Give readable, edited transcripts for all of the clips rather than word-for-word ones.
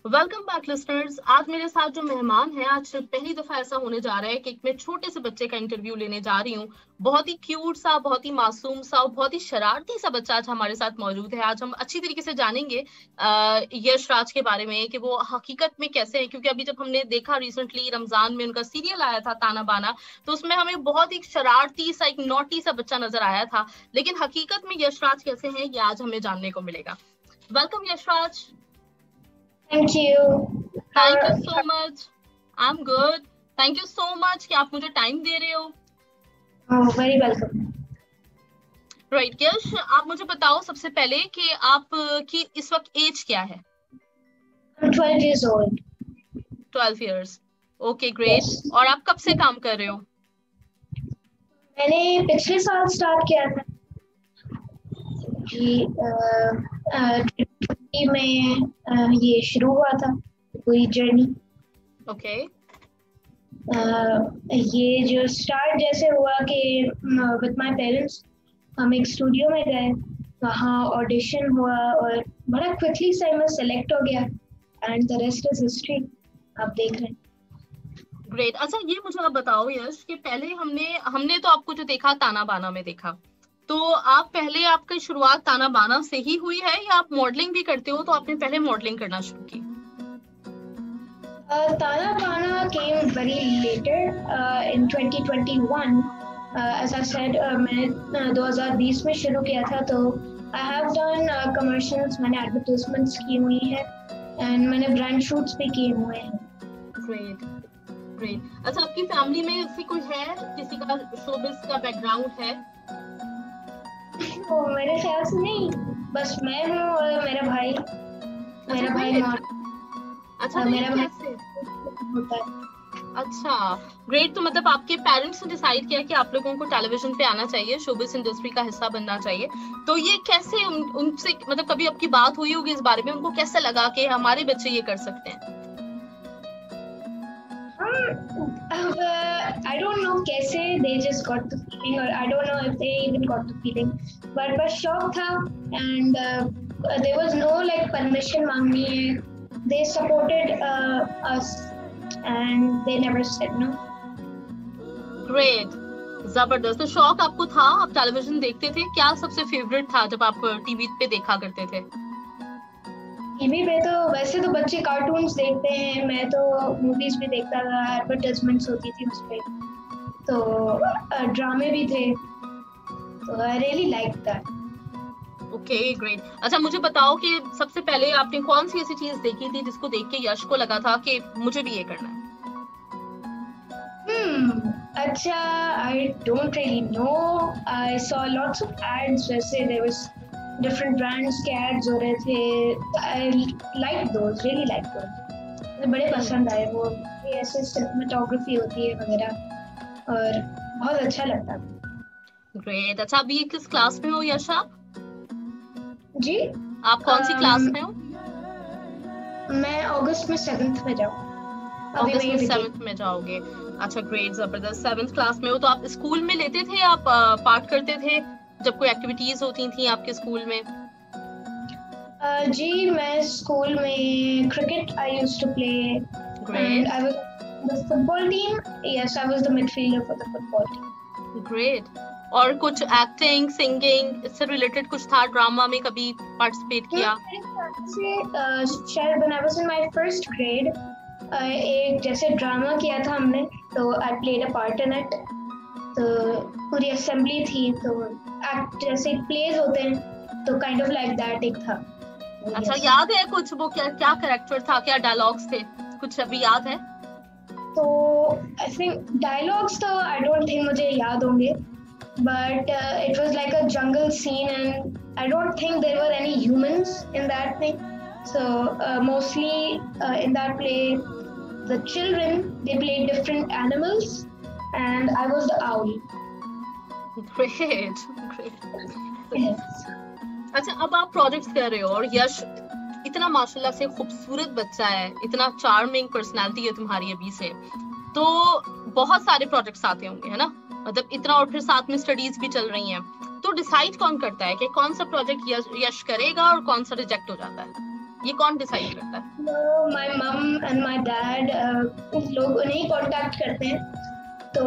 Welcome back listeners. आज मेरे साथ जो मेहमान है, आज पहली दफा ऐसा होने जा रहा है कि मैं छोटे से बच्चे का इंटरव्यू लेने जा रही हूँ। बहुत ही क्यूट सा, बहुत ही मासूम सा और बहुत ही शरारती सा बच्चा आज हमारे साथ मौजूद है। आज हम अच्छी तरीके से जानेंगे यश राज के बारे में कि वो हकीकत में कैसे हैं, क्योंकि अभी जब हमने देखा रिसेंटली रमजान में उनका सीरियल आया था ताना बाना, तो उसमें हमें बहुत ही शरारती सा, एक नॉटी सा बच्चा नजर आया था। लेकिन हकीकत में यश राज कैसे हैं, ये आज हमें जानने को मिलेगा। Welcome Yash Raj. Thank you. Thank you How, so much. I am good. Thank you so much कि आप मुझे टाइम दे रहे हो। oh, very welcome. राइट यश, आप मुझे बताओ सबसे पहले कि आप की इस वक्त एज क्या है। I'm 12 years old. 12 years. Okay great. Yes. और आप कब से काम कर रहे हो। मैंने पिछले साल स्टार्ट किया था कि 2020 में ये शुरू हुआ था पूरी जर्नी। ओके। ये जो स्टार्ट जैसे हुआ कि विद माय पेरेंट्स हम एक स्टूडियो में गए, वहाँ ऑडिशन हुआ और बड़ा क्विकली से मैं सेलेक्ट हो गया and the rest is history. आप देख रहे हैं। ग्रेट। अच्छा ये मुझे आप बताओ यश कि पहले हमने हमने तो आपको जो देखा ताना बाना में देखा, तो आप पहले आपकी शुरुआत ताना बाना से ही हुई है या आप मॉडलिंग भी करते हो, तो आपने पहले मॉडलिंग करना शुरू की। Tana Bana came very later in 2021. As I said, मैंने 2020 में शुरू किया था, तो I have done commercials, मैंने advertisements की हुई है and मैंने brand shoots भी किए हुए हैं। Great great. अच्छा आपकी फैमिली में ऐसी कोई है, किसी का शोबिज का बैकग्राउंड है। तो मेरे ख्याल से नहीं, बस मैं हूँ और मेरा भाई। मेरा भाई अच्छा मेरा भाई कैसे होता है। अच्छा ग्रेट। तो मतलब आपके पेरेंट्स ने डिसाइड किया कि आप लोगों को टेलीविजन पे आना चाहिए, शोबिस इंडस्ट्री का हिस्सा बनना चाहिए। तो ये कैसे उनसे मतलब कभी आपकी बात हुई होगी इस बारे में, उनको कैसे लगा कि हमारे बच्चे ये कर सकते हैं। I don't know कैसे they just got the feeling, or I don't know if they even got the feeling, but बस शौक था and there was no like permission मांगनी है। They supported us and they never said no. Great, जबरदस्त। तो शौक आपको था, आप टेलीविजन देखते थे, क्या सबसे फेवरेट था जब आप टीवी पे देखा करते थे। टीवी पे तो वैसे तो बच्चे कार्टून्स देखते हैं, मैं तो मूवीज भी देखता था, एडवर्टाइजमेंट्स होती थी उस पे, तो ड्रामे भी थे, तो I really like that. Okay great. अच्छा मुझे बताओ कि सबसे पहले आपने कौन सी ऐसी चीज देखी थी जिसको देख के यश को लगा था कि मुझे भी ये करना है। अच्छा, I don't really know. I saw lots of ads, जैसे देयर वाज डिफरेंट ब्रांड्स के एड्स हो रहे थे। I like those, really like those, मुझे बड़े पसंद आए वो। ऐसे सिनेमेटोग्राफी होती है वगैरह और बहुत अच्छा लगता था। ग्रेट। अच्छा अभी किस क्लास में हो यश आप। जी, आप कौन सी क्लास में हो। मैं अगस्त में 7th में जाऊँ। अगस्त में 7th में जाओगे। अच्छा ग्रेट, जबरदस्त। 7th क्लास में हो तो आप स्कूल में लेते थे, आप पार्ट करते थे जब कोई एक्टिविटीज होती थी आपके स्कूल में। जी, मैं स्कूल में cricket I used to play and I was the football team. Yes, I was the midfielder for the football team. Great. और कुछ एक्टिंग सिंगिंग इससे रिलेटेड कुछ था, ड्रामा में कभी पार्टिसिपेट किया। शायद when I was in my first grade एक जैसे ड्रामा किया था हमने, तो I played a part in it. तो पूरी असेंबली थी, तो एक्ट जैसे प्लेज होते हैं, तो काइंड ऑफ लाइक दैट एक था। अच्छा याद है कुछ, वो क्या क्या कैरेक्टर था, क्या डायलॉग्स थे, कुछ अभी याद है। तो आई थिंक डायलॉग्स तो आई डोंट थिंक मुझे याद होंगे, but it was like a jungle scene and I don't think there were any humans in that thing, so mostly in that play the children, they played different animals and I was the owl. Great, great. Yes. अच्छा अब आप projects कर रहे हो और यश इतना माशाल्लाह से खूबसूरत बच्चा है, इतना चार्मिंग पर्सनालिटी है तुम्हारी अभी से, तो बहुत सारे प्रोजेक्ट्स आते होंगे है ना, मतलब इतना, और फिर साथ में स्टडीज भी चल रही हैं, तो डिसाइड कौन करता है कि कौन सा प्रोजेक्ट यश करेगा और कौन सा रिजेक्ट हो जाता है, ये कौन डिसाइड करता है? My mum and my dad लोग उन्हें कांटेक्ट करते हैं, तो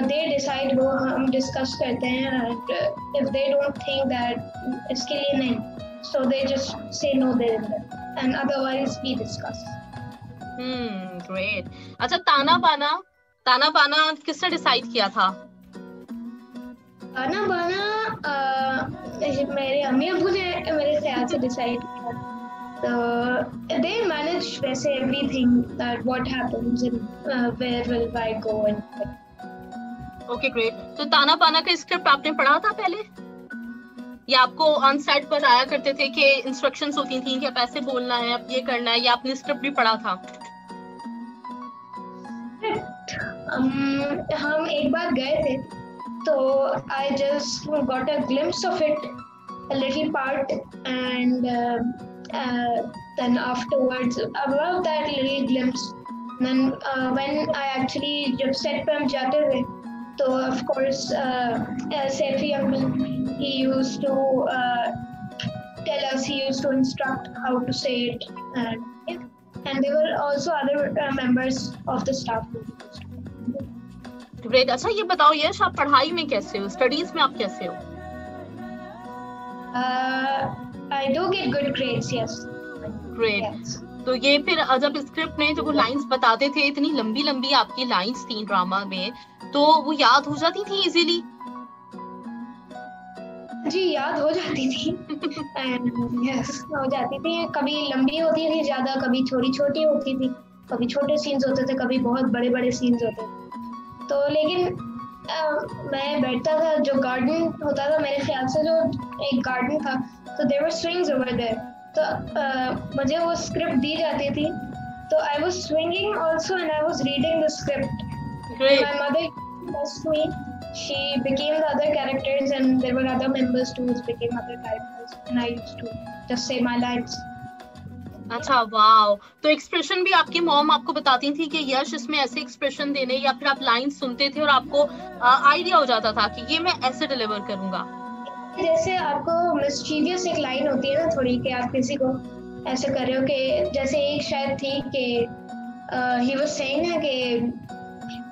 दे डिसाइड, वो हम डिस्कस करते हैं, and if they don't think that इसके लिए नहीं, so they just say no there and otherwise we discuss. Great. अच्छा, ताना बाना किसने डिसाइड किया था? ताना बाना मेरे अम्मी अब्बू ने मेरे ख्याल से डिसाइड किया। So they manage वैसे everything, that what happens and where will I go and Okay, great. तो ताना बाना का स्क्रिप्ट आपने पढ़ा था पहले, या आपको ऑन सेट पर आया करते थे कि इंस्ट्रक्शंस होती थी कि आप ऐसे बोलना है, आप ये करना है, या आपने स्क्रिप्ट भी पढ़ा था? हम एक बार गए थे, तो I just got a glimpse of it, a little part, and then afterwards, above that little glimpse, then when I actually जब set पे हम जाते थे, तो of course Saifi uncle, he used to tell us, he used to instruct how to say it, and there were also other members of the staff. Great. अच्छा, ये बताओ यश, आप पढ़ाई में कैसे हो, स्टडीज में आप कैसे हो? I do get good grades, yes. Great. Yes. तो ये फिर जब स्क्रिप्ट में जो वो लाइंस बताते थे, इतनी लंबी लंबी आपकी लाइंस थी ड्रामा में, तो वो याद हो जाती थी इजीली? जी, याद हो जाती थी। यस, हो जाती थी। कभी लंबी होती थी ज्यादा, कभी छोटी छोटी होती थी, कभी छोटे सीन्स होते थे, कभी बहुत बड़े बड़े सीन्स होते थे। तो लेकिन मैं बैठता था, जो गार्डन होता था, मेरे ख्याल से जो एक गार्डन था, तो there were swings over there, तो मुझे वो स्क्रिप्ट दी जाती थी, तो I was swinging also and I was reading the script. My mother touch me, she became the other characters, and there were other members too who became other characters, and I used to just say my lines. अच्छा, wow. तो expression भी आपकी mom आपको बताती थी कि यश इसमें ऐसे एक्सप्रेशन देने, या फिर आप लाइन सुनते थे और आपको आइडिया हो जाता था कि ये मैं ऐसे डिलीवर करूंगा? जैसे आपको मिस्चीवियस एक लाइन होती है ना थोड़ी, कि आप किसी को ऐसे कर रहे हो, कि जैसे एक शायद थी कि ही वाज सेइंग है कि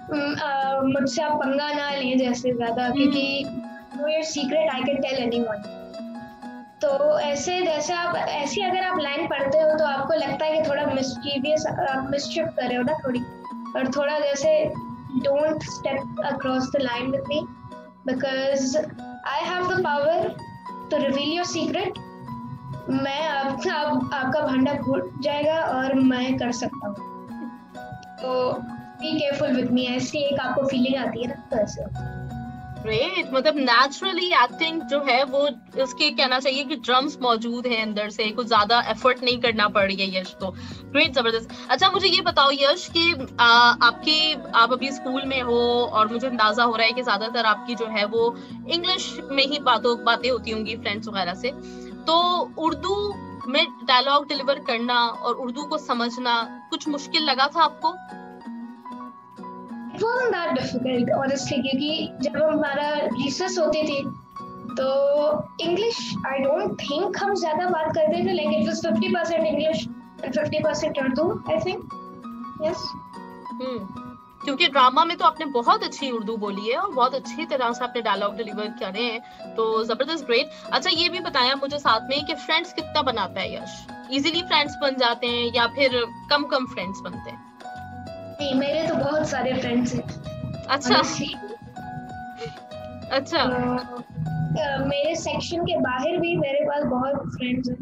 मुझसे आप पंगा ना लें जैसे ज्यादा, क्योंकि your secret I can tell anyone. तो ऐसे जैसे आप ऐसी अगर आप लाइन पढ़ते हो, तो आपको लगता है कि थोड़ा मिस्चीवियस, आप मिसचिफ कर रहे हो ना थोड़ी, और थोड़ा जैसे don't step across the line with me, because I have the power to reveal your secret. मैं आपका भांडा फूट जाएगा और मैं कर सकता हूँ, तो बी केयरफुल विद मी, ऐसी एक आपको फीलिंग आती है ना, तो ऐसे। ग्रेट। मतलब नेचुरली एक्टिंग जो है वो, उसके कहना चाहिए कि ड्रम्स मौजूद हैं अंदर से, कुछ ज्यादा एफर्ट नहीं करना पड़ रही है यश को। ग्रेट, जबरदस्त। अच्छा, मुझे ये बताओ यश कि आप अभी स्कूल में हो, और मुझे अंदाजा हो रहा है कि ज्यादातर आपकी जो है वो इंग्लिश में ही बातें होती होंगी फ्रेंड्स वगैरह से, तो उर्दू में डायलॉग डिलीवर करना और उर्दू को समझना कुछ मुश्किल लगा था आपको? It wasn't that difficult, honestly, क्योंकि जब हमारा रिसर्च होती थी, तो इंग्लिश आई डोंट थिंक हम ज्यादा बात करते थे, like it was 50% English and 50% Urdu, I think. Yes. क्योंकि ड्रामा में तो आपने बहुत अच्छी उर्दू बोली है और बहुत अच्छी तरह से आपने डायलॉग डिलीवर करे हैं, तो जबरदस्त, ग्रेट। अच्छा, ये भी बताया मुझे साथ में कि फ्रेंड्स कितना बनाता है यश? इजीली फ्रेंड्स बन जाते हैं या फिर कम फ्रेंड्स बनते हैं? नहीं, मेरे तो बहुत सारे फ्रेंड्स हैं। अच्छा। अच्छा। मेरे सेक्शन के बाहर भी मेरे पास बहुत फ्रेंड्स हैं,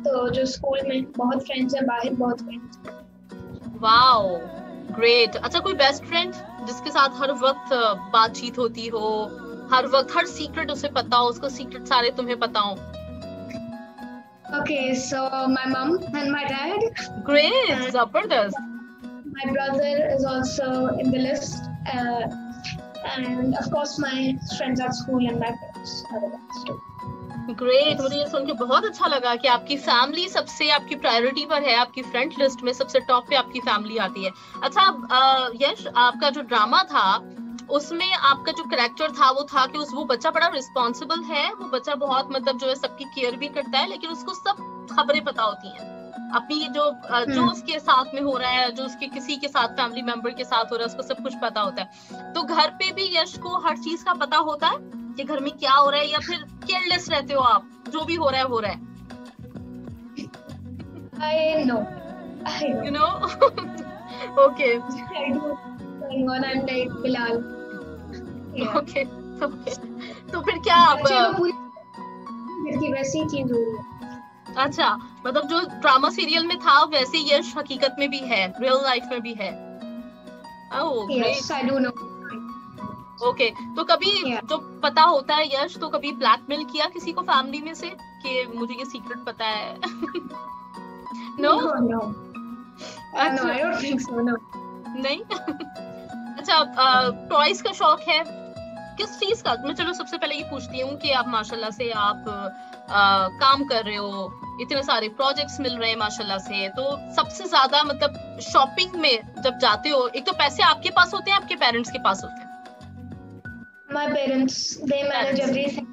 तो जो स्कूल में बहुत फ्रेंड्स हैं, बाहर बहुत फ्रेंड्स हैं। Wow, great. अच्छा, कोई बेस्ट फ्रेंड जिसके साथ हर वक्त बातचीत होती हो, हर वक्त हर सीक्रेट उसे पता हो, उसका सीक्रेट सारे तुम्हें पता हो? Okay, so my mom and my dad. Great, जबरदस्त। My brother is also in the list, and of course my friends at school and my friends are the ones too. Great. मुझे ये सुन के बहुत अच्छा लगा कि आपकी फैमिली सबसे आपकी प्रायोरिटी पर है, आपकी फ्रेंड लिस्ट में सबसे टॉप पे आपकी फैमिली आती है। अच्छा, यश, आपका जो ड्रामा था उसमें आपका जो कैरेक्टर था वो था कि वो बच्चा बड़ा रिस्पॉन्सिबल है, वो बच्चा बहुत मतलब जो है सबकी केयर भी करता है, लेकिन उसको सब खबरें पता होती हैं अपनी जो उसके साथ में हो रहा है, जो उसके किसी के साथ फैमिली मेंबर के साथ हो रहा है, उसको सब कुछ पता होता है। तो घर पे भी यश को हर चीज का पता होता है कि घर में क्या हो रहा है, या फिर केयरलेस रहते हो आप, जो भी हो रहा है हो रहा है? I know. You know? Okay. I do. I'm like Bilal. Yeah. Okay. Okay. तो फिर क्या आप पूरी वैसी चीज हो रही है? अच्छा, मतलब जो ड्रामा सीरियल में था वैसे यश हकीकत में भी है, रियल लाइफ में भी है। ओह Yes, I do know. Okay, तो कभी जो पता होता है यश, तो कभी ब्लैकमेल किया किसी को फैमिली में से कि मुझे ये सीक्रेट पता है? No. No, I don't think so. No. नहीं? अच्छा, टॉयज का शौक है किस चीज का? मैं चलो सबसे पहले ये पूछती हूँ कि आप माशाल्लाह से आप काम कर रहे हो, इतने सारे प्रोजेक्ट्स मिल रहे हैं माशाल्लाह से, तो सबसे ज्यादा मतलब शॉपिंग में जब जाते हो, एक तो पैसे आपके पास होते हैं, आपके पेरेंट्स के पास होते हैं? My parents, they manage everything.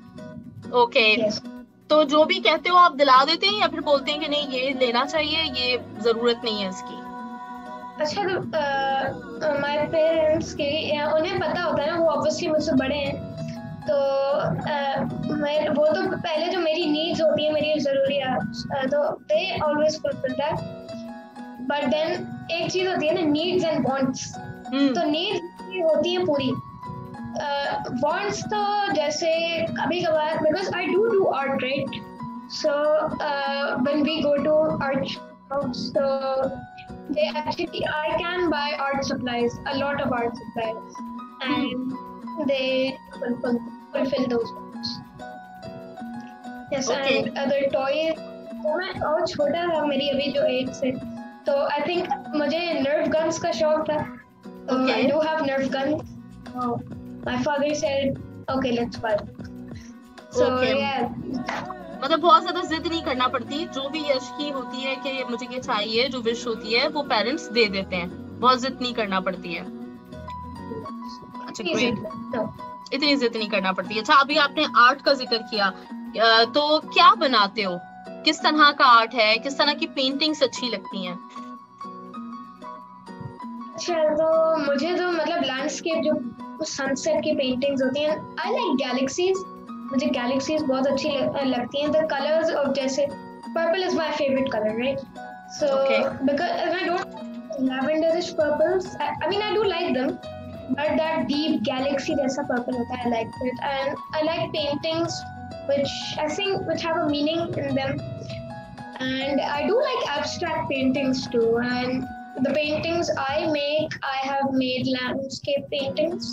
Okay. Yes. तो जो भी कहते हो आप दिला देते हैं या फिर बोलते हैं कि नहीं ये लेना चाहिए, ये जरूरत नहीं है इसकी? अच्छा, तो my parents के उन्हें पता होता है ना, वो ऑब्वियसली मुझसे बड़े हैं, तो वो तो पहले जो मेरी नीड्स होती है, मेरी जरूरियात, तो they always fulfill that. But then एक चीज होती है ना, नीड्स एंड वांट्स। तो नीड्स होती है पूरी, वांट्स तो जैसे कभी कभार, because I do art, right? So when we go to art shops, so they actually, I can buy art supplies, a lot of art supplies, and they fulfill those wants. Yes. Okay. And other toys, तो मैं और छोटा था मेरी अभी जो as से, तो I think मुझे nerf guns का शौक था, so I do have nerf guns. So my father said, okay, let's buy. So yeah. मतलब बहुत ज्यादा जिद नहीं करना पड़ती, जो भी यश की होती है कि मुझे ये चाहिए, जो विश होती है वो पेरेंट्स दे देते हैं, बहुत जिद नहीं करना पड़ती है। अच्छा, ग्रेट, इतनी जिद नहीं करना पड़ती है। अच्छा, अभी आपने आर्ट का जिक्र किया, तो क्या बनाते हो, किस तरह का आर्ट है, किस तरह की पेंटिंग्स अच्छी लगती हैं? अच्छा, तो मुझे तो मतलब लैंडस्केप, जो सनसेट की पेंटिंग्स होती हैं, आई लाइक गैलेक्सीज, मुझे गैलेक्सीज बहुत अच्छी लगती हैं। द कलर्स ऑफ, जैसे purple is my favourite colour, right? So because I don't lavenderish purples, I mean I do like them, but that deep galaxy जैसा पर्पल होता है, I like it. And I like paintings which I think which have a meaning in them, and I do like abstract paintings too. And the paintings I make, I have made landscape paintings,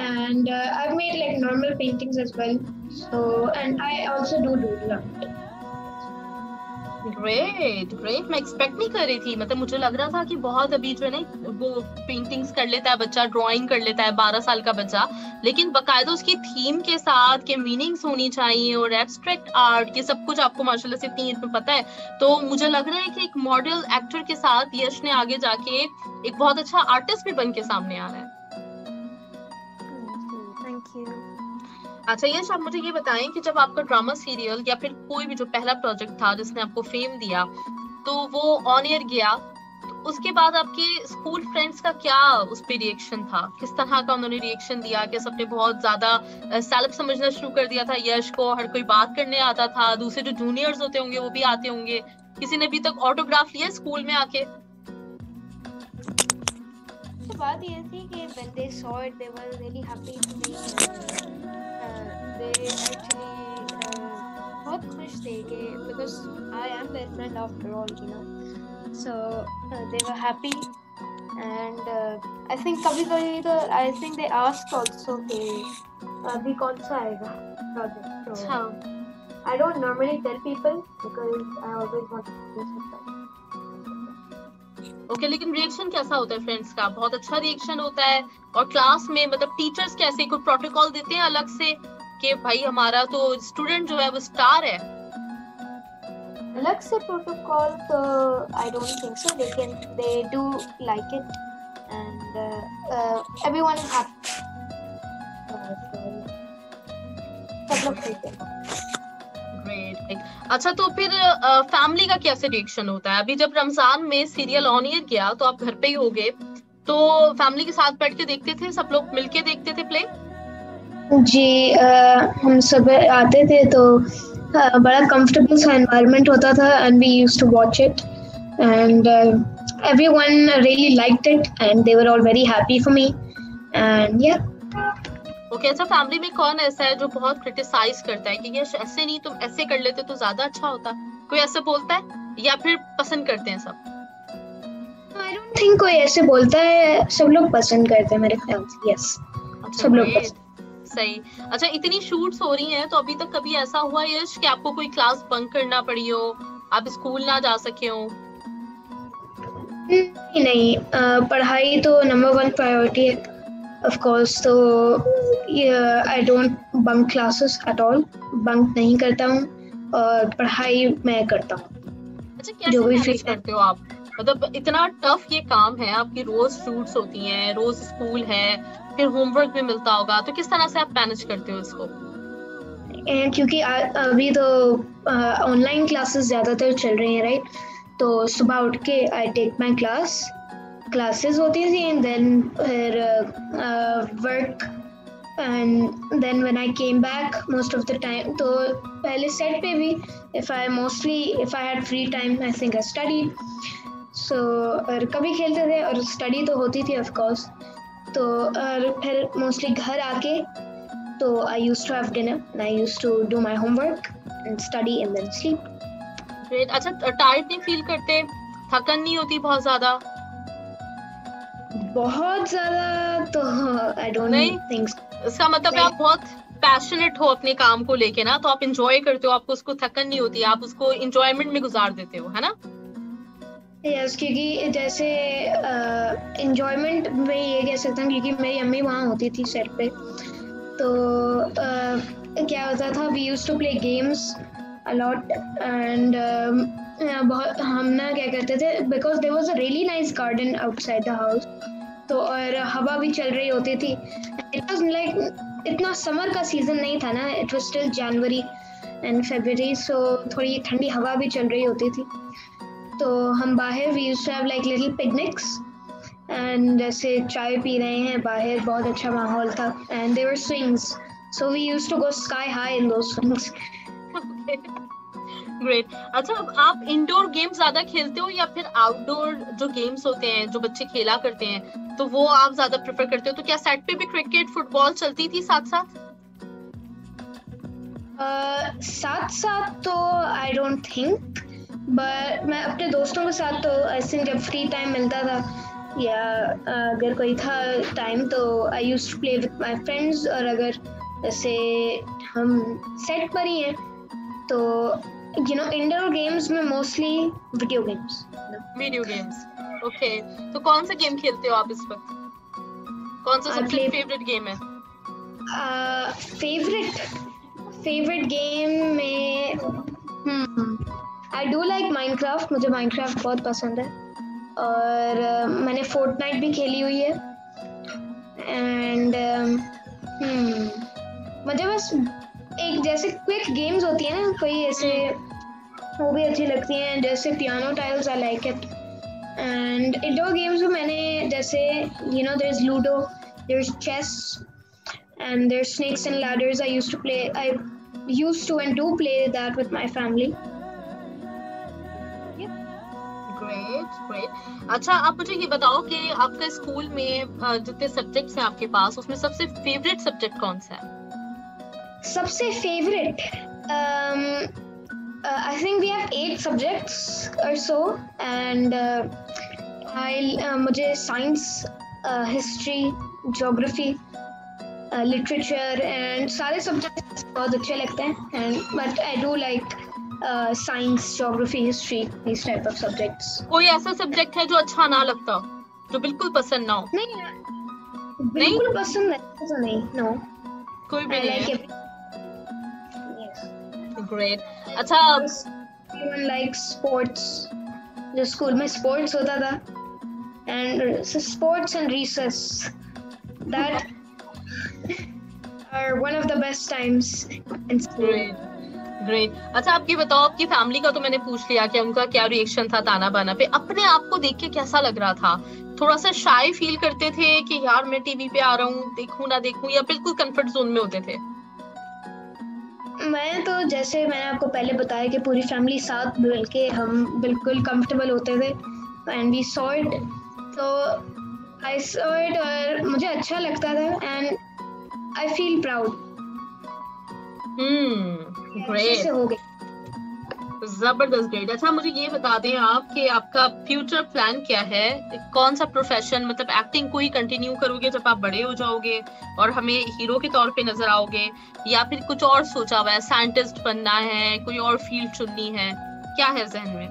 and I've made like normal paintings as well. So, and I also do doodle art. Great, मैं expect नहीं कर रही थी, मतलब मुझे लग रहा था कि बहुत अभी जो है ना वो पेंटिंग्स कर लेता है बच्चा, ड्राइंग कर लेता है 12 साल का बच्चा, लेकिन बकायदा उसकी थीम के साथ के मीनिंग्स होनी चाहिए और एब्स्ट्रैक्ट आर्ट, ये सब कुछ आपको माशाल्लाह से इतनी एज में पता है। तो मुझे लग रहा है कि एक मॉडल एक्टर के साथ यश ने आगे जाके एक बहुत अच्छा आर्टिस्ट भी बन के सामने आ रहा है। Thank you. अच्छा यश, आप मुझे ये बताएं कि जब आपका ड्रामा सीरियल या फिर कोई भी जो पहला प्रोजेक्ट था जिसने आपको फेम दिया, तो वो ऑन एयर गया, तो उसके बाद आपके स्कूल फ्रेंड्स का क्या उस पे रिएक्शन था? किस तरह का उन्होंने रिएक्शन दिया? कि सबने बहुत ज्यादा सेल्फ समझना शुरू कर दिया था यश को, हर कोई बात करने आता था, दूसरे जो जूनियर्स होते होंगे वो भी आते होंगे, किसी ने अभी तक ऑटोग्राफ लिया स्कूल में आके? बात ये थी कि when they saw it, they were really happy to meet me. They actually बहुत खुश थे कि because I am their friend after all, you know. So they were happy, and I think कभी-कभी तो I think they asked also कि अभी कौन सा आएगा project. So I don't normally tell people because I always want to be surprised. Okay, लेकिन reaction कैसा होता है फ्रेंड्स का? बहुत अच्छा रिएक्शन होता है? और क्लास में मतलब टीचर्स कैसे कोई प्रोटोकॉल देते हैं अलग से कि भाई हमारा तो स्टूडेंट जो है वो स्टार है? अलग से प्रोटोकॉल तो आई डोंट थिंक सो, लेकिन they do like it, and everyone is happy. सब लोग ठीक है। ग्रेट। अच्छा, तो फिर फैमिली का कैसे रिएक्शन होता है? अभी जब रमजान में सीरियल ऑन एयर किया तो आप घर पे ही होगे, तो फैमिली के साथ बैठ के देखते थे, सब लोग मिलके देखते थे प्ले? जी, हम सब आते थे तो बड़ा कंफर्टेबल सा एनवायरनमेंट होता था and we used to watch it and everyone really liked it and they were all very happy for me and yeah. Okay, अच्छा, फैमिली में कौन ऐसा है जो बहुत क्रिटिसाइज करता है कि ये ऐसे नहीं, तुम ऐसे कर लेते तो ज्यादा अच्छा होता? कोई ऐसे बोलता है या फिर पसंद करते हैं सब? I don't think कोई ऐसे बोलता है, सब लोग पसंद करते हैं मेरे ख्याल से। यस, सब लोग पसंद। सही। अच्छा, इतनी शूट्स हो रही हैं तो अभी तक कभी ऐसा हुआ यश कि आपको कोई क्लास बंक करना पड़ी हो, आप स्कूल ना जा सके हो? नहीं, पढ़ाई तो नंबर 1 प्रायोरिटी है ऑफ कोर्स, तो I don't bunk classes at all, bunk नहीं करता हूँ और पढ़ाई मैं करता हूँ। अच्छा, कैसे मैनेज करते हो आप? मतलब इतना टफ ये काम है, आपकी रोज शूट्स होती हैं, रोज स्कूल है, फिर होमवर्क भी मिलता होगा, तो किस तरह से आप मैनेज करते हो इसको? क्योंकि अभी तो ऑनलाइन क्लासेस ज्यादातर चल रही हैं, राइट? तो सुबह उठ के आई टेक माई क्लासेस होती थी एंड देन फिर work and then when I came back most of the time, तो पहले सेट पे भी if I had free time I think I studied, so और कभी खेलते थे और स्टडी तो होती थी ऑफ कोर्स। तो और फिर मोस्टली घर आके तो I used to have dinner and I used to do my homework and study and then sleep. Great. अच्छा, टायर्ड नहीं फील करते? थकन नहीं होती बहुत ज्यादा? बहुत ज्यादा तो आई डोंट थिंक। इसका मतलब है आप बहुत पैशनेट हो अपने काम को लेके ना, तो आप एंजॉय करते हो, आपको उसको थकन नहीं होती, आप उसको एंजॉयमेंट में गुजार देते हो, है ना? यस, क्योंकि जैसे एंजॉयमेंट में ये कह सकता हूँ क्योंकि मेरी अम्मी वहाँ होती थी सेट पे, तो क्या होता था, we used to play games a lot and बहुत हम ना क्या करते थे, because there was a really nice garden outside the house, तो और हवा भी चल रही होती थी। It was like इतना समर का सीजन नहीं था ना, it was still January and February, so थोड़ी ठंडी हवा भी चल रही होती थी, तो हम बाहर we used to have like little picnics and जैसे चाय पी रहे हैं बाहर, बहुत अच्छा माहौल था and there were swings, so we used to go sky high in those swings. Great. अच्छा, आप इंडोर गेम ज्यादा खेलते हो या फिर आउटडोर जो गेम्स होते हैं जो बच्चे खेला करते हैं, तो वो आप ज्यादा प्रेफर करते हो? तो क्या सेट पे भी क्रिकेट फुटबॉल चलती थी साथ साथ? साथ साथ तो आई डोंट थिंक, बट मैं अपने दोस्तों के साथ तो आई थिंक जब फ्री टाइम मिलता था या अगर कोई था टाइम तो I used to play with my friends, और अगर जैसे हम सेट पर ही हैं तो you know इंडोर गेम्स में मोस्टली वीडियो गेम्स। ओके, तो कौन सा गेम खेलते हो आप इस वक्त? कौन सा सबसे फेवरेट गेम है? फेवरेट गेम में आई डू लाइक माइनक्राफ्ट, मुझे माइनक्राफ्ट बहुत पसंद है और मैंने फोर्टनाइट भी खेली हुई है एंड मुझे बस एक जैसे क्विक गेम्स होती है ना कोई ऐसे, वो भी अच्छी लगती हैं, जैसे piano tiles I like it, and indoor games में मैंने जैसे you know there is ludo, there is chess and there snakes and ladders, I used to and do play that with my family. Great. अच्छा, आप मुझे ये बताओ कि आपके स्कूल में जितने सब्जेक्ट्स हैं आपके पास, उसमें सबसे फेवरेट सब्जेक्ट कौन सा है? सबसे favourite I think we have 8 subjects or so and मुझे science, history, geography, literature and सारे subjects बहुत अच्छे लगते हैं and but I do like science, geography, history, these type of subjects. कोई ऐसा सब्जेक्ट है जो अच्छा ना लगता हो, जो बिल्कुल पसंद ना हो? नहीं, बिल्कुल पसंद नहीं, no. कोई भी नहीं है? ग्रेट। अच्छा, everyone likes sports, जो स्कूल में स्पोर्ट्स होता था and sports and recess, that are one of the best times in school. Great. अच्छा आप ये बताओ, आपकी फैमिली का तो मैंने पूछ लिया कि उनका क्या रिएक्शन था ताना बाना पे. अपने आप को देख के कैसा लग रहा था? थोड़ा सा शाय फील करते थे कि यार मैं टीवी पे आ रहा हूँ, देखूं ना देखूं, या बिल्कुल कंफर्ट जोन में होते थे? मैं तो जैसे मैंने आपको पहले बताया कि पूरी फैमिली साथ मिल के हम बिल्कुल कंफर्टेबल होते थे एंड वी सॉ इट. तो आई सॉ इट और मुझे अच्छा लगता था and I feel proud. Great. हो गई. जबरदस्त. ग्रेट. अच्छा मुझे ये बता दें आप कि आपका फ्यूचर प्लान क्या है? कौन सा प्रोफेशन, मतलब एक्टिंग को ही कंटिन्यू करोगे जब आप बड़े हो जाओगे और हमें हीरो के तौर पे नजर आओगे, या फिर कुछ और सोचा हुआ है? साइंटिस्ट बनना है, कोई और फील्ड चुननी है, क्या है जहन में?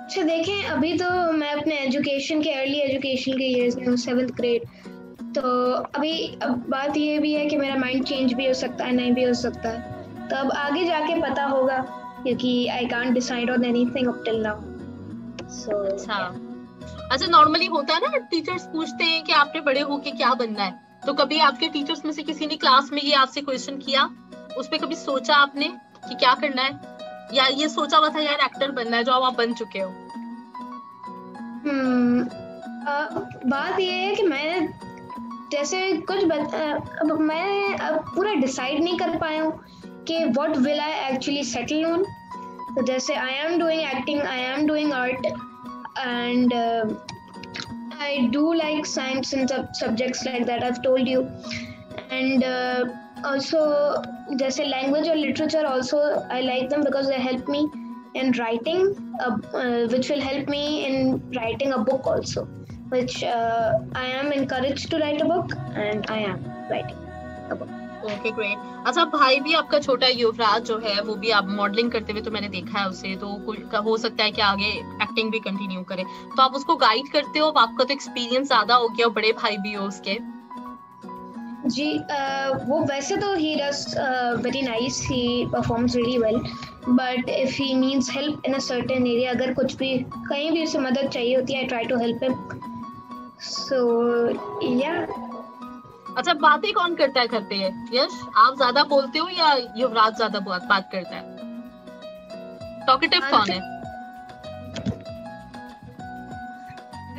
अच्छा देखें, अभी तो मैं अपने एजुकेशन के अर्ली एजुकेशन के ईयर्स में हूँ, 7th ग्रेड. तो अभी अब बात ये भी है कि मेरा माइंड चेंज भी हो सकता है, नहीं भी हो सकता है. तो अब आगे जाके पता होगा क्योंकि I can't decide on anything up till now. So अच्छा नॉर्मली होता है ना, टीचर्स पूछते हैं कि आपने बड़े होके क्या बनना है, तो कभी आपके टीचर्स में से किसी ने क्लास में ये आपसे क्वेश्चन किया, उस पे कभी सोचा आपने कि क्या करना है, या ये सोचा हुआ था यार एक्टर बनना है जो आप बन चुके हो? बात ये है कि मैं जैसे अब मैं पूरा डिसाइड नहीं कर पाया हूँ कि what will I actually settle on. तो जैसे I am doing acting, I am doing art and I do like science and subjects like that I have told you. And also जैसे language और literature also I like them because they help me in writing, which will help me in writing a book also, which I am encouraged to write a book and I am writing a book. Okay, great. अच्छा भाई भी आपका छोटा युवराज जो है वो भी आप मॉडलिंग करते हुए तो मैंने देखा है उसे, तो हो सकता है कि आगे एक्टिंग भी कंटिन्यू करे, तो आप उसको गाइड करते हो? आपका तो एक्सपीरियंस ज्यादा हो गया, बड़े भाई भी हो उसके. जी वो वैसे तो he does very nice, he performs really well, but if he needs help in a certain area, अगर कुछ भी कहीं भी उसे मदद चाहिए होती है, I try to help him. So yeah. अच्छा बातें कौन करता है घर पे? यश आप ज्यादा बोलते हो या युवराज ज्यादा बात करता है? टॉकेटिव कौन है?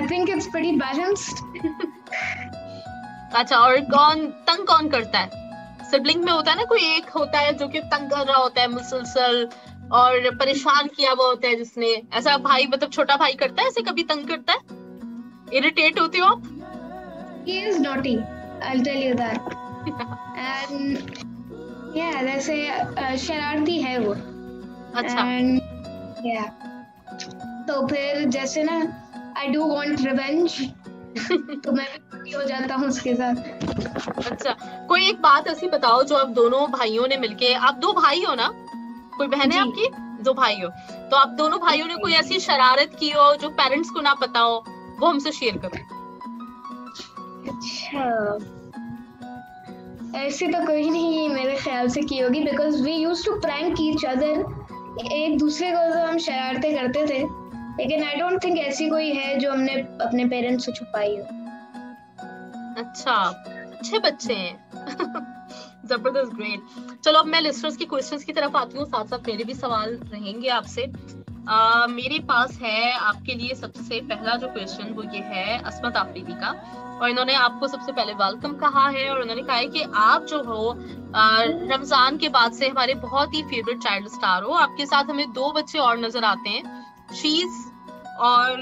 I think it's pretty balanced. अच्छा और तंग कौन करता है? सिबलिंग में होता है ना, कोई एक होता है जो कि तंग कर रहा होता है मुसलसल और परेशान किया हुआ होता है जिसने. ऐसा भाई मतलब छोटा भाई करता है ऐसे, कभी तंग करता है? इरिटेट होते हो आप? He is naughty, I'll tell you that. And yeah, वैसे शरारती है वो. अच्छा. And yeah, तो फिर जैसे ना I do want revenge. तो मैं भी हो जाता हूँ उसके साथ. अच्छा कोई एक बात ऐसी बताओ जो आप दोनों भाइयों ने मिलके, आप 2 भाई हो ना, कोई बहन है आपकी? 2 भाई हो, तो आप दोनों भाइयों ने कोई ऐसी शरारत की हो जो पेरेंट्स को ना पता हो, वो हमसे शेयर करो. अच्छा ऐसे तो कोई नहीं मेरे ख्याल से की होगी, because we used to prank each other. एक दूसरे को तो हम शरारतें करते थे, लेकिन आई डोंट थिंक ऐसी कोई है जो हमने अपने पेरेंट्स से छुपाई हो. अच्छा अच्छे बच्चे हैं. जबरदस्त. ग्रेट. चलो अब मैं लिस्टर्स के क्वेश्चंस की तरफ आती हूँ, साथ साथ मेरे भी सवाल रहेंगे आपसे. मेरे पास है आपके लिए सबसे पहला जो क्वेश्चन वो ये है अस्मत आफरीदी का, और इन्होंने आपको सबसे पहले वेलकम कहा है और उन्होंने कहा है कि आप जो हो रमजान के बाद से हमारे बहुत ही फेवरेट चाइल्ड स्टार हो. आपके साथ हमें 2 बच्चे और नजर आते हैं, शीज और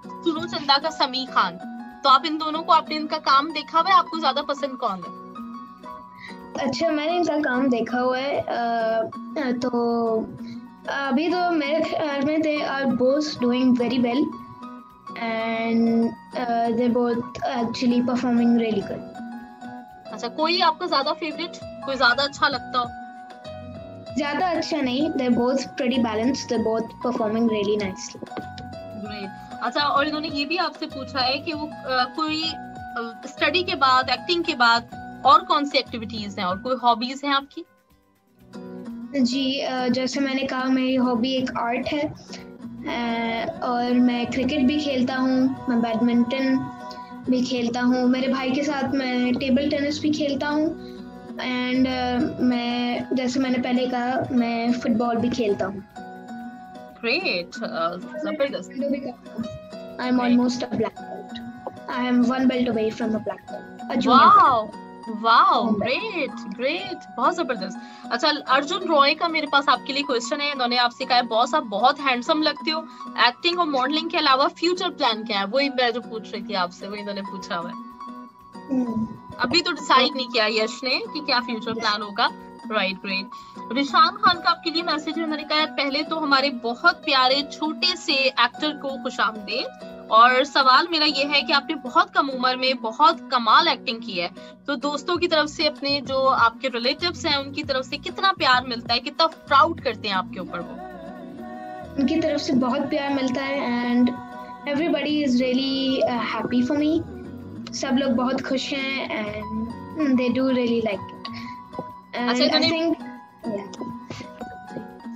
सुनो चंदा का समी खान. तो आप इन दोनों को, आपने इनका काम देखा हुआ है, आपको ज्यादा पसंद कौन है? अच्छा मैंने इनका काम देखा हुआ है, तो अभी तो मेरे ख्याल में they are both doing very well and they both actually performing really good. अच्छा कोई आपका ज्यादा फेवरेट, कोई ज्यादा अच्छा लगता हो? ज्यादा अच्छा नहीं, they both pretty balanced, they both performing really nicely. Great. अच्छा और इन्होंने ये भी आपसे पूछा है कि वो कोई स्टडी के बाद, एक्टिंग के बाद और कौन सी एक्टिविटीज हैं और कोई हॉबीज हैं आपकी? जी जैसे मैंने कहा मेरी हॉबी एक आर्ट है और मैं क्रिकेट भी खेलता हूँ, मैं बैडमिंटन भी खेलता हूँ, मेरे भाई के साथ मैं टेबल टेनिस भी खेलता हूँ, एंड मैं जैसे मैंने पहले कहा मैं फुटबॉल भी खेलता हूँ। ग्रेट, जबरदस्त। I am almost a black belt, I am 1 belt away from a black belt. Wow, great, बहुत जबरदस्त। अच्छा अर्जुन रॉय का मेरे पास आपके लिए क्वेश्चन है। इन्होंने आपसे कहा है बॉस आप बहुत हैंडसम लगते हो, एक्टिंग और मॉडलिंग के अलावा फ्यूचर प्लान क्या है? वही मैं जो पूछ रही थी आपसे, वही इन्होंने पूछा हुआ है। अभी तो डिसाइड नहीं किया यश ने कि क्या फ्यूचर प्लान होगा। Right, great. रिशान खान का आपके लिए मैसेज है, उन्होंने कहा है पहले तो हमारे बहुत प्यारे छोटे से एक्टर को खुशामदीद, और सवाल मेरा ये है कि आपने बहुत कम उम्र में बहुत कमाल एक्टिंग की है, तो दोस्तों की तरफ से, अपने जो आपके रिलेटिव्स हैं उनकी तरफ से कितना प्यार मिलता है, कितना प्राउड करते हैं आपके ऊपर वो? उनकी तरफ से बहुत प्यार मिलता है and everybody is really happy for me. सब लोग बहुत खुश हैं and they do really like it. And I think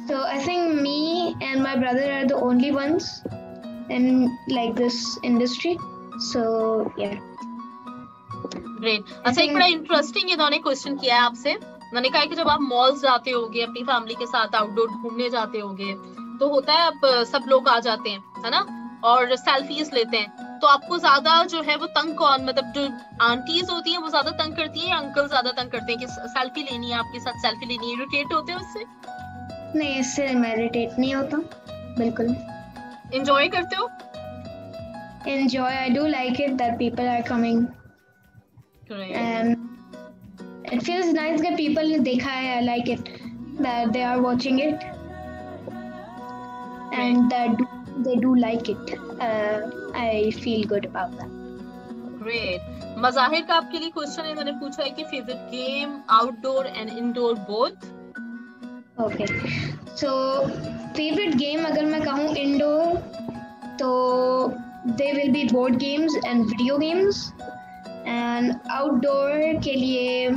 so I think me and my brother are the only ones in like this industry, so yeah, great। अच्छा एक बड़ा interesting इन्होंने question किया है आपसे। उन्होंने कहा कि जब आप मॉल्स जाते होगे अपनी फैमिली के साथ, आउटडोर घूमने जाते होगे, तो होता है अब सब लोग आ जाते हैं, है ना, और सेल्फीज लेते हैं, तो आपको ज्यादा जो है वो तंग कौन, मतलब जो आंटीज होती हैं वो ज्यादा तंग करती हैं या अंकल ज्यादा तंग करते हैं कि सेल्फी लेनी है, आपके साथ सेल्फी लेनी है? इरिटेट होते हैं उससे? नहीं, इससे मैं इरिटेट नहीं होता, बिल्कुल। एंजॉय करते हो? Enjoy, I do like it that people are coming. Great. And it feels nice that people ने देखा है, I like it that they are watching it and that they do like it. I feel good about that. Great. Mazahir का आपके लिए question है, मैंने पूछा है कि favourite game outdoor and indoor both? Okay, so favorite game अगर मैं कहूँ इंडोर तो there will be board games and video games, and outdoor के लिए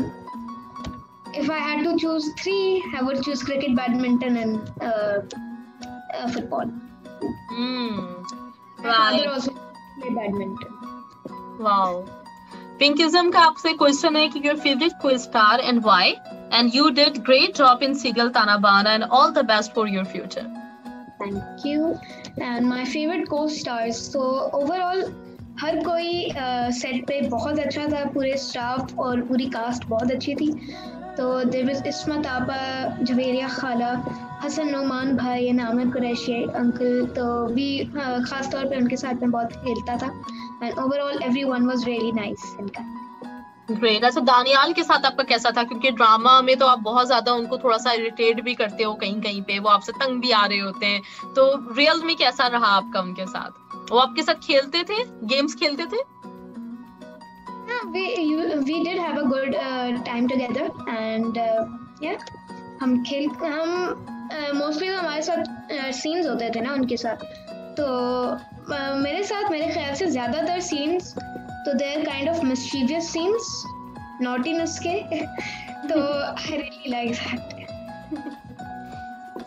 if I had to choose 3 I would choose cricket, badminton and football. Right. Father also play badminton. Wow. Pinkism का आपसे question है कि your favorite co-star and why, and you did great job in Seagull Tanabana and all the best for your future. Thank you. And my favorite co-stars, so overall हर कोई set पे बहुत अच्छा था, पूरे स्टाफ और पूरी कास्ट बहुत अच्छी थी। तो देयर वाज इस्मत आपा, जवेरिया खाला, हसन नोमान भाई एंड आमिर कुरैशी अंकल, तो भी खास तौर पे उनके साथ में बहुत खेलता था and overall everyone was really nice and kind. Great. अच्छा दानियाल के साथ आपका कैसा था? क्योंकि ड्रामा में तो आप बहुत ज्यादा उनको थोड़ा सा इरिटेट भी करते हो, कहीं कहीं पे वो आपसे तंग भी आ रहे होते हैं, तो रियल में कैसा रहा आपका उनके साथ? वो आपके साथ खेलते थे, गेम्स खेलते थे? We did have a good time together and yeah, हम mostly तो हमारे साथ scenes होते थे ना उनके साथ, तो मेरे साथ मेरे ख्याल से ज्यादातर scenes तो they are kind of mischievous scenes, naughtiness के, तो I really like that.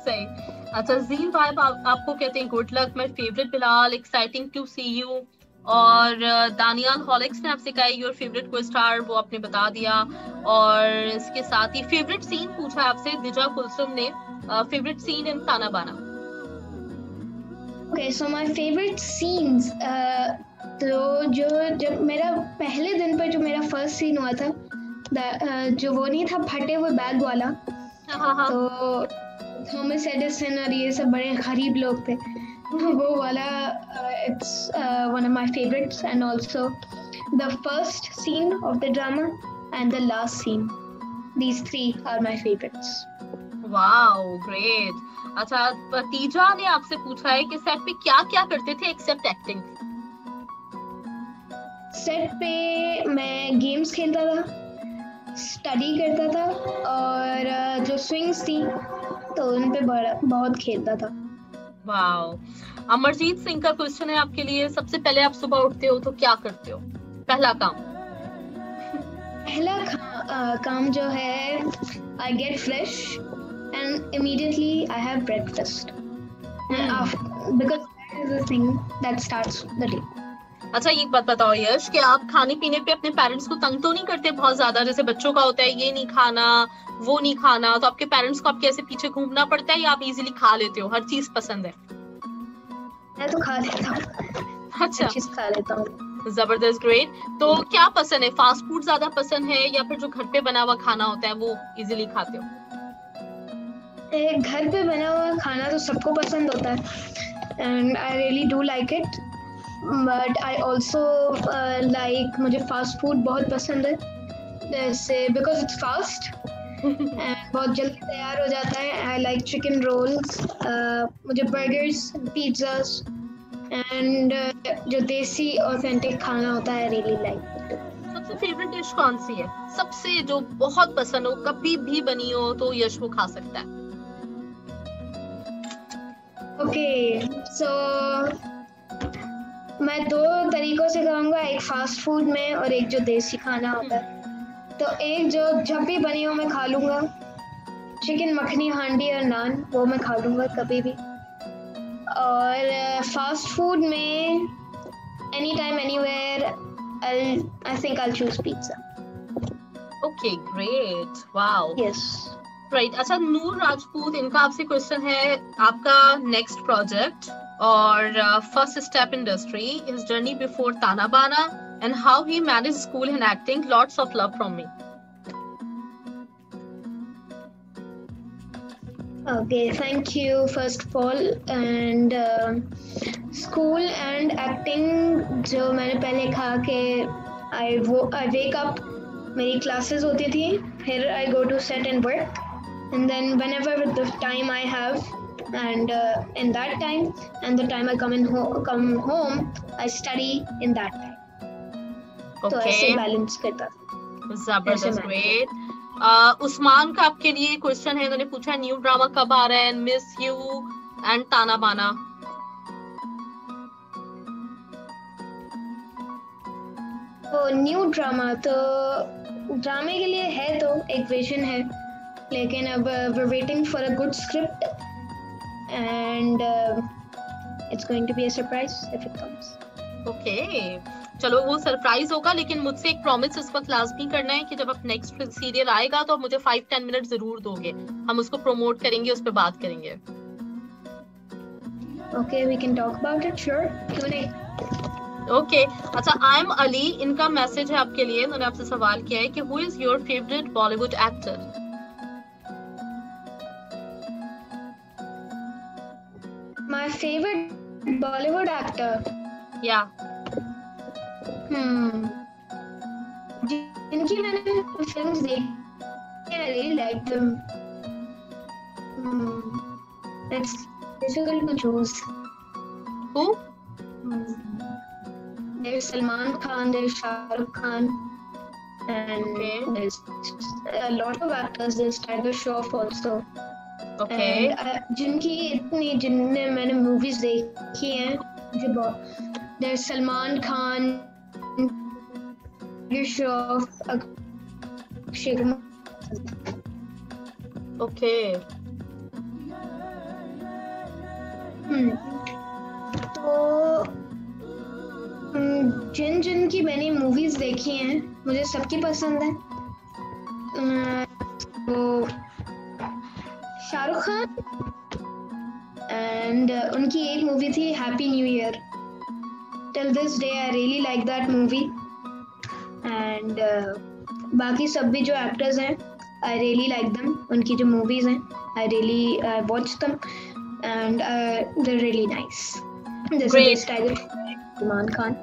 सही। अच्छा ज़ील भाई आपको कहते हैं good luck, my favourite Bilal, exciting to see you, और दानियाल हॉलिक्स ने आपसे कहा योर फेवरेट को स्टार, वो आपने बता दिया, और इसके साथ ही फेवरेट सीन पूछा आपसे दिजा कुलसुम ने, फेवरेट सीन इन ताना बाना। Okay, so my favorite scenes, तो जब मेरा पहले दिन पर जो मेरा फर्स्ट सीन हुआ था, जो वो नहीं था फटे हुए बैग वाला, तो थॉमस एडिसन और ये सब बड़े गरीब लोग थे, वो वाला it's one of my favorites, and also the first scene of the drama and the last scene, these 3 are my favorites. Wow, great. अच्छा तीजा ने आपसे पूछा है कि सेट पे क्या क्या करते थे एक्सेप्ट एक्टिंग? सेट पे मैं गेम्स खेलता था, स्टडी करता था, और जो स्विंग्स थी तो उन पे बहुत खेलता था। वाओ। अमरजीत सिंह का क्वेश्चन है आपके लिए, सबसे पहले आप सुबह उठते हो तो क्या करते हो? पहला काम काम जो है I get fresh and immediately I have breakfast, and after, because that is the thing that starts the day. अच्छा एक बात बताओ यश, कि आप खाने पीने पे अपने पेरेंट्स को तंग तो नहीं करते बहुत ज्यादा? जैसे बच्चों का होता है ये नहीं खाना वो नहीं खाना, तो आपके पेरेंट्स को आपके ऐसे पीछे घूमना पड़ता है या आप इजीली खा लेते हो, हर चीज पसंद है? मैं तो खा लेता हूँ, अच्छा, हर चीज खा लेता हूँ। जबरदस्त, ग्रेट। तो क्या पसंद है, फास्ट फूड ज्यादा पसंद है या फिर जो घर पे बना हुआ खाना होता है वो इजीली खाते हो? घर पे बना हुआ खाना तो सबको पसंद होता है and I really do like it, but I also like, मुझे फास्ट फूड बहुत पसंद है, जैसे बिकॉज इट्स फास्ट एंड बहुत जल्दी तैयार हो जाता है। आई लाइक चिकन रोल्स, मुझे बर्गर्स, पिज्जास एंड जो देसी ऑथेंटिक खाना होता है, रियली लाइक। सबसे फेवरेट डिश कौन सी है, सबसे जो बहुत पसंद हो, कभी भी बनी हो तो यश वो खा सकता है? ओके, सो मैं दो तरीकों से कहूँगा, एक फास्ट फूड में और एक जो देसी खाना होता है। तो एक जो जब भी बनी हो मैं खा लूँगा, चिकन मखनी हांडी और नान, वो मैं खा लूँगा कभी भी। और फास्ट फूड में any time anywhere, I think I choose pizza. Okay, great, wow, yes, right. अच्छा नूर राजपूत, इनका आपसे क्वेश्चन है, आपका नेक्स्ट प्रोजेक्ट और first step industry, his journey before ताना बाना and how he managed school and acting. Lots of love from me. Okay, thank you first of all. And school and acting, जो मैंने पहले कहा कि I wake up, मेरी classes होती थी, फिर I go to set and work, and then whenever with the time I have, and in that time and the time I come home, I study in that time. तो ऐसे balance करता। जबरदस्त, great. Usman का आपके लिए question है, उन्होंने पूछा न्यू ड्रामा कब आ रहा है, मिस यू एंड ताना बाना। तो न्यू ड्रामा, तो ड्रामे के लिए है, तो एक विजन है, लेकिन अब we're waiting for a good script and it's going to be a surprise if it comes. Okay, चलो वो सरप्राइज होगा, लेकिन मुझसे एक प्रॉमिस इस वक्त लाजमी करना है कि जब आप नेक्स्ट सीरियल आएगा तो आप मुझे 5-10 मिनट जरूर दोगे, हम उसको प्रमोट करेंगे, उस पर बात करेंगे। Okay, we can talk about it, sure, क्यों नहीं। ओके, अच्छा आई एम अली, इनका मैसेज है आपके लिए, उन्होंने आपसे सवाल किया है कि who is your favourite Bollywood actor? My favourite Bollywood actor, या जिनकी मैंने फिल्म्स देखी, I really like them. It's difficult to choose. Who? There's Salman Khan, there's Shah Rukh Khan, and there's a lot of actors. There's Tiger Shroff also. Okay. And जिनने मैंने movies देखी हैं, there's Salman Khan, Shroff, Akshay Kumar. Okay. तो जिन की मैंने movies देखी हैं, मुझे सबकी पसंद है। तो शाहरुख खान, एंड उनकी एक मूवी थी happy new year. Till this day I really like that movie, and बाकी सब भी जो एक्टर्स हैं, आई रियली लाइक देम। उनकी जो मूवीज हैं, I really watch them and they are really nice. जैसे सलमान खान।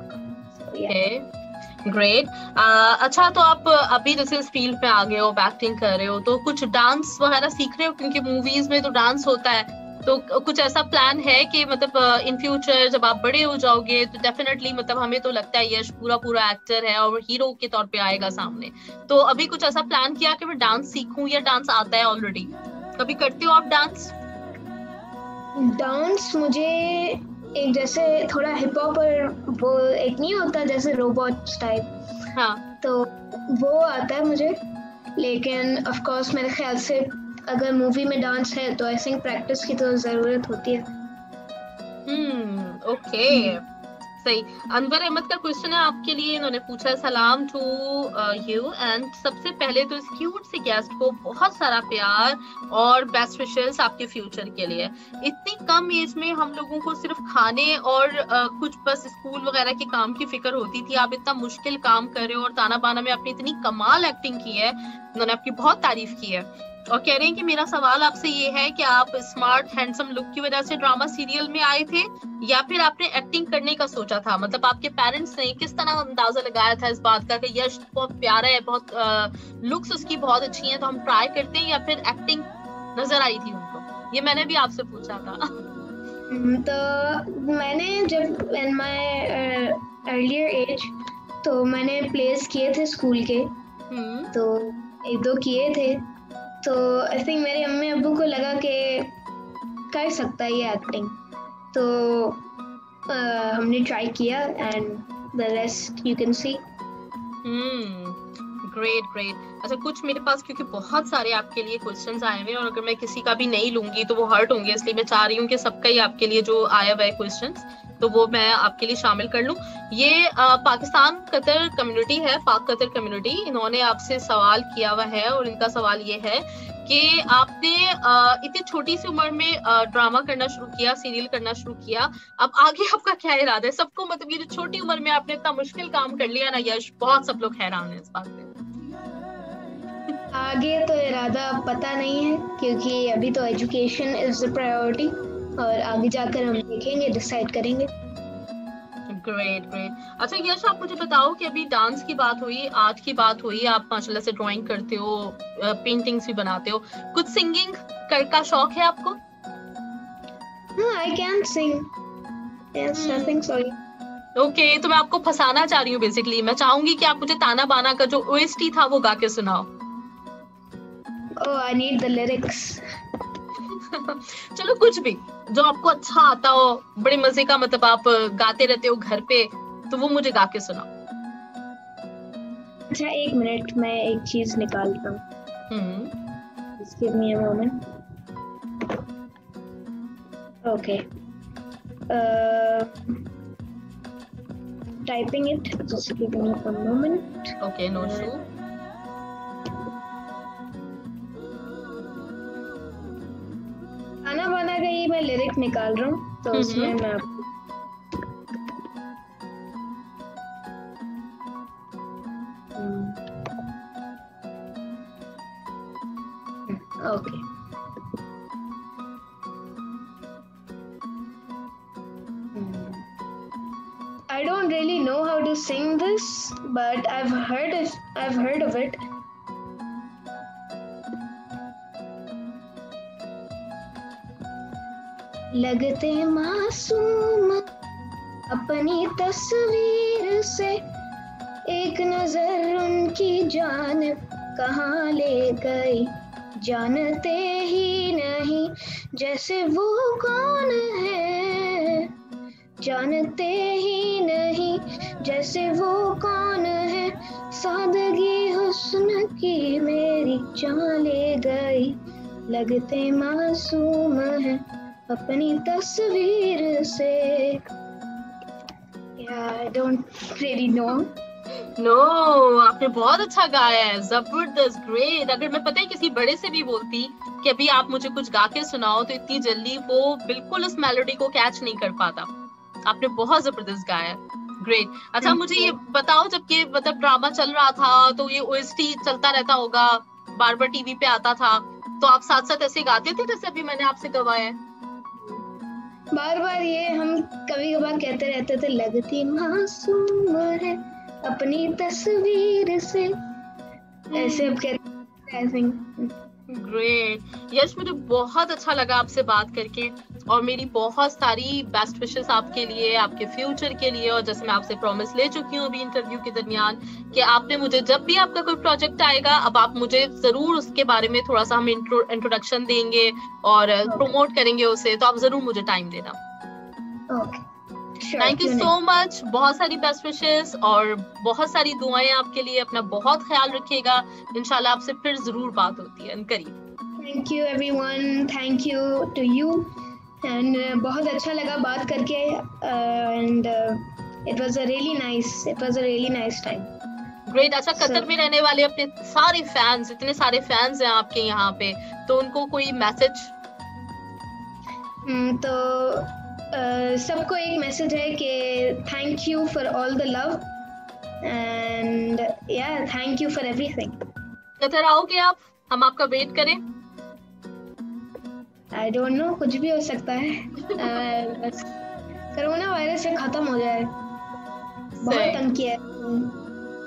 ग्रेट। अच्छा, तो आप अभी जैसे इस फील्ड पे आ गए हो, एक्टिंग कर रहे हो, तो कुछ डांस वगैरह सीख रहे हो? क्योंकि मूवीज में तो डांस होता है, तो कुछ ऐसा प्लान है कि मतलब इन फ्यूचर जब आप बड़े हो जाओगे तो डेफिनेटली, मतलब हमें तो लगता है यश पूरा एक्टर है और हीरो के तौर पे आएगा सामने, तो अभी कुछ ऐसा प्लान किया कि मैं डांस सीखूं, या डांस आता है ऑलरेडी? कभी करते हो आप डांस? डांस मुझे एक जैसे थोड़ा हिप हॉप और वो एक नहीं होता जैसे रोबोट टाइप, हाँ, तो वो आता है मुझे, लेकिन ऑफ कोर्स मेरे ख्याल से अगर मूवी में डांस है तो आई थिंक प्रैक्टिस की तो जरूरत होती है। ओके, सही। अनवर अहमद का क्वेश्चन है आपके लिए, इन्होंने पूछा है सलाम टू यू एंड सबसे पहले तो इस क्यूट से गेस्ट को बहुत सारा प्यार और बेस्ट विशेस आपके फ्यूचर के लिए। इतनी कम एज में हम लोगों को सिर्फ खाने और कुछ बस स्कूल वगैरह के काम की फिक्र होती थी, आप इतना मुश्किल काम कर रहे हो और ताना बाना में आपने इतनी कमाल एक्टिंग की है, उन्होंने आपकी बहुत तारीफ की है और कह रहे हैं कि मेरा सवाल आपसे ये है कि आप स्मार्ट हैंडसम लुक की वजह से ड्रामा सीरियल में आए थे या फिर आपने एक्टिंग करने का सोचा था? मतलब आपके पेरेंट्स ने किस तरह अंदाजा लगाया था इस बात का कि यश बहुत प्यारा है, बहुत लुक्स उसकी बहुत अच्छी हैं तो हम ट्राई करते हैं, या फिर एक्टिंग नजर आई थी उनको? ये मैंने भी आपसे पूछा था। तो मैंने जब इन माय अर्लियर एज तो मैंने प्लेस किए थे स्कूल के, तो एक दो किए थे, तो आई थिंक मेरे अम्मी अब्बू को लगा कि कर सकता है ये एक्टिंग, तो हमने ट्राई किया and the rest you can see. Great great. अच्छा, कुछ मेरे पास क्योंकि बहुत सारे आपके लिए क्वेश्चंस आए हुए हैं और अगर मैं किसी का भी नहीं लूंगी तो वो हर्ट होंगे, इसलिए मैं चाह रही हूँ कि सबका ही आपके लिए जो आया हुआ है क्वेश्चंस तो वो मैं आपके लिए शामिल कर लूं। ये पाकिस्तान कतर कम्युनिटी है, पाक कतर कम्युनिटी, इन्होंने आपसे सवाल किया हुआ है और इनका सवाल ये है कि आपने इतनी छोटी सी उम्र में ड्रामा करना शुरू किया, सीरियल करना शुरू किया, अब आगे आपका क्या इरादा है? सबको मतलब ये छोटी उम्र में आपने इतना मुश्किल काम कर लिया ना यश, बहुत सब लोग हैरान है इस बात पे। आगे तो इरादा पता नहीं है क्योंकि अभी तो एजुकेशन इज द प्रायोरिटी और आगे जाकर हम देखेंगे, डिसाइड करेंगे। Great great. अच्छा यश, आप मुझे बताओ कि अभी डांस की बात हुई, आर्ट की बात हुई, आप माशाल्लाह से ड्राइंग करते हो, पेंटिंग्स भी बनाते हो, कुछ सिंगिंग का शौक है आपको? I can sing, yes I think so. Okay, तो मैं आपको फंसाना चाह रही हूँ बेसिकली, मैं चाहूंगी कि आप मुझे ताना बाना का जो ओएसटी था वो गा के सुनाओ। ओह, आई नीड द लिरिक्स। चलो कुछ भी जो आपको अच्छा आता हो, बड़े मजे का, मतलब आप गाते रहते हो घर पे, तो वो मुझे गा के सुनाओ। अच्छा, एक मिनट, मैं एक चीज निकालता हूँ। Just give me a moment. Okay. Typing it. Just give me a moment. Okay, no issue. खाना बना गई, मैं लिरिक निकाल रहा हूँ तो उसमें मैं आपको okay. I don't really know how to sing this, but I've heard of it. लगते मासूम अपनी तस्वीर से, एक नजर उनकी जान कहाँ ले गई, जानते ही नहीं जैसे वो कौन है, जानते ही नहीं जैसे वो कौन है, सादगी हुस्न की मेरी जान ले गई, लगते मासूम है अपनी तस्वीर से। I don't really know. No, आपने बहुत अच्छा गाया है, जबरदस्त, ग्रेट। अगर मैं पता है किसी बड़े से भी बोलती कि अभी आप मुझे कुछ गा के सुनाओ तो इतनी जल्दी वो बिल्कुल उस मेलोडी को कैच नहीं कर पाता। आपने बहुत जबरदस्त गाया, ग्रेट। अच्छा मुझे ये बताओ, जब ये मतलब ड्रामा चल रहा था तो ये ओएसटी चलता रहता होगा, बार बार टीवी पे आता था, तो आप साथ साथ ऐसे गाते थे जैसे अभी मैंने आपसे गवाया है? बार बार ये हम कभी कभार कहते रहते थे, लगती मासूम है अपनी तस्वीर से, ऐसे अब कहते हैं। ग्रेट यश, मुझे बहुत अच्छा लगा आपसे बात करके और मेरी बहुत सारी बेस्ट विशेस आपके लिए, आपके फ्यूचर के लिए। और जैसे मैं आपसे प्रॉमिस ले चुकी हूँ अभी इंटरव्यू के दरमियान कि आपने मुझे जब भी आपका कोई प्रोजेक्ट आएगा, अब आप मुझे जरूर उसके बारे में थोड़ा सा हम इंट्रोडक्शन देंगे और प्रमोट करेंगे उसे, तो आप जरूर मुझे टाइम देना। थैंक यू सो मच, बहुत सारी बेस्ट विशेस और बहुत सारी दुआएं आपके लिए, अपना बहुत ख्याल रखिएगा, इंशाल्लाह आपसे फिर जरूर बात होती है करीब। Thank you everyone, thank you to you and बहुत अच्छा लगा बात करके and it was a really nice time. ग्रेट। अच्छा, कतर में रहने वाले अपने सारे फैंस, इतने सारे फैंस हैं आपके यहाँ पे, तो उनको कोई मैसेज? तो सबको एक मैसेज है कि thank you for all the love and या thank you for everything. Qatar आओगे आप? हम आपका वेट करें? आई डोंट नो, कुछ भी हो सकता है। बस कोरोना वायरस से खत्म हो जाए, बहुत तंग किया है।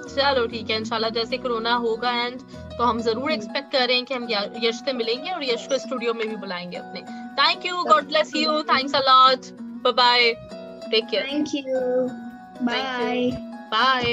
चलो ठीक है, इंशाल्लाह जैसे कोरोना होगा एंड तो हम जरूर एक्सपेक्ट कर रहे हैं कि हम यश से मिलेंगे और यश को स्टूडियो में भी बुलाएंगे अपने। Thank you, God bless you, thanks a lot, bye bye, take care. Thank you, bye bye.